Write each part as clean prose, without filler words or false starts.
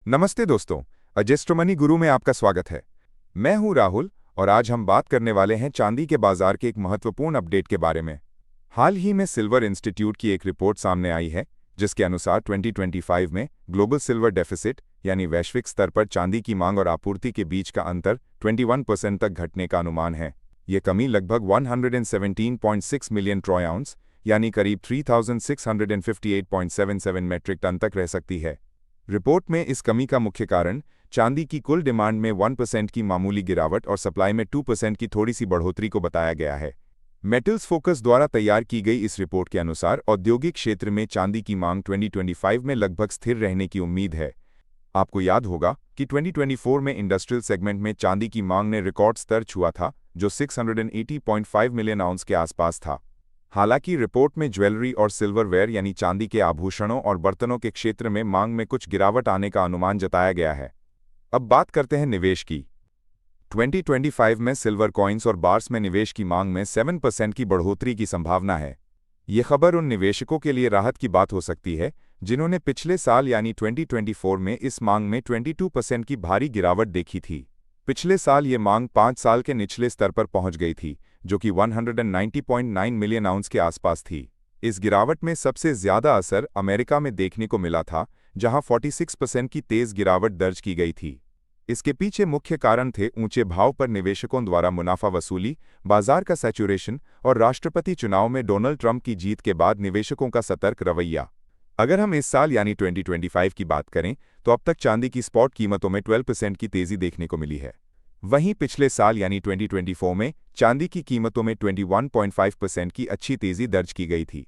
नमस्ते दोस्तों, एस्ट्रोमनी गुरु में आपका स्वागत है। मैं हूं राहुल और आज हम बात करने वाले हैं चांदी के बाजार के एक महत्वपूर्ण अपडेट के बारे में। हाल ही में सिल्वर इंस्टीट्यूट की एक रिपोर्ट सामने आई है जिसके अनुसार 2025 में ग्लोबल सिल्वर डेफिसिट यानी वैश्विक स्तर पर चांदी की मांग और आपूर्ति के बीच का अंतर 21% तक घटने का अनुमान है। ये कमी लगभग 117.6 मिलियन ट्रॉय आउंस यानी करीब 3658.77 मीट्रिक टन तक रह सकती है। रिपोर्ट में इस कमी का मुख्य कारण चांदी की कुल डिमांड में 1% की मामूली गिरावट और सप्लाई में 2% की थोड़ी सी बढ़ोतरी को बताया गया है। मेटल्स फोकस द्वारा तैयार की गई इस रिपोर्ट के अनुसार औद्योगिक क्षेत्र में चांदी की मांग 2025 में लगभग स्थिर रहने की उम्मीद है। आपको याद होगा कि 2024 में इंडस्ट्रियल सेगमेंट में चांदी की मांग ने रिकॉर्ड स्तर छुआ था जो 680.5 मिलियन आउंस के आसपास था। हालांकि रिपोर्ट में ज्वेलरी और सिल्वरवेयर यानी चांदी के आभूषणों और बर्तनों के क्षेत्र में मांग में कुछ गिरावट आने का अनुमान जताया गया है। अब बात करते हैं निवेश की। 2025 में सिल्वर कॉइन्स और बार्स में निवेश की मांग में 7% की बढ़ोतरी की संभावना है। ये खबर उन निवेशकों के लिए राहत की बात हो सकती है जिन्होंने पिछले साल यानी 2024 में इस मांग में 22% की भारी गिरावट देखी थी। पिछले साल ये मांग 5 साल के निचले स्तर पर पहुंच गई थी जो कि 190.9 मिलियन आउंस के आसपास थी। इस गिरावट में सबसे ज्यादा असर अमेरिका में देखने को मिला था जहां 46% की तेज गिरावट दर्ज की गई थी। इसके पीछे मुख्य कारण थे ऊंचे भाव पर निवेशकों द्वारा मुनाफा वसूली, बाजार का सैचुरेशन और राष्ट्रपति चुनाव में डोनाल्ड ट्रंप की जीत के बाद निवेशकों का सतर्क रवैया। अगर हम इस साल यानी 2025 की बात करें तो अब तक चांदी की स्पॉट कीमतों में 12% की तेजी देखने को मिली है। वहीं पिछले साल यानी 2024 में चांदी की कीमतों में 21.5% की अच्छी तेजी दर्ज की गई थी।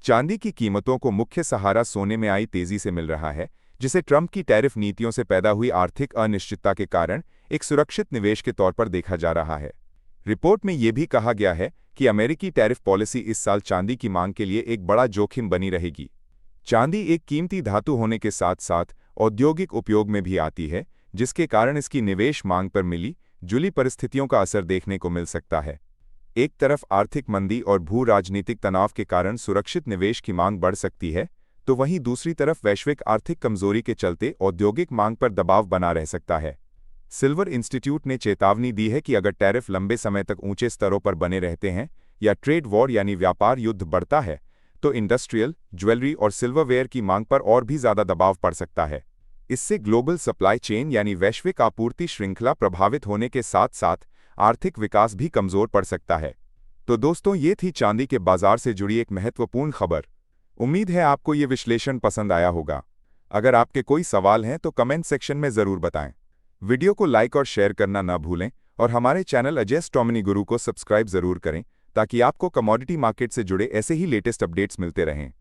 चांदी की कीमतों को मुख्य सहारा सोने में आई तेजी से मिल रहा है जिसे ट्रंप की टैरिफ नीतियों से पैदा हुई आर्थिक अनिश्चितता के कारण एक सुरक्षित निवेश के तौर पर देखा जा रहा है। रिपोर्ट में यह भी कहा गया है कि अमेरिकी टैरिफ पॉलिसी इस साल चांदी की मांग के लिए एक बड़ा जोखिम बनी रहेगी। चांदी एक कीमती धातु होने के साथ साथ औद्योगिक उपयोग में भी आती है जिसके कारण इसकी निवेश मांग पर मिली जुली परिस्थितियों का असर देखने को मिल सकता है। एक तरफ आर्थिक मंदी और भू राजनीतिक तनाव के कारण सुरक्षित निवेश की मांग बढ़ सकती है तो वहीं दूसरी तरफ वैश्विक आर्थिक कमजोरी के चलते औद्योगिक मांग पर दबाव बना रह सकता है। सिल्वर इंस्टीट्यूट ने चेतावनी दी है कि अगर टैरिफ लंबे समय तक ऊंचे स्तरों पर बने रहते हैं या ट्रेड वॉर यानी व्यापार युद्ध बढ़ता है तो इंडस्ट्रियल, ज्वेलरी और सिल्वरवेयर की मांग पर और भी ज्यादा दबाव पड़ सकता है। इससे ग्लोबल सप्लाई चेन यानी वैश्विक आपूर्ति श्रृंखला प्रभावित होने के साथ साथ आर्थिक विकास भी कमजोर पड़ सकता है। तो दोस्तों, ये थी चांदी के बाजार से जुड़ी एक महत्वपूर्ण खबर। उम्मीद है आपको ये विश्लेषण पसंद आया होगा। अगर आपके कोई सवाल हैं तो कमेंट सेक्शन में जरूर बताएं। वीडियो को लाइक और शेयर करना ना भूलें और हमारे चैनल एस्ट्रोमनी गुरु को सब्सक्राइब जरूर करें ताकि आपको कमोडिटी मार्केट से जुड़े ऐसे ही लेटेस्ट अपडेट्स मिलते रहें।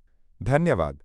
धन्यवाद।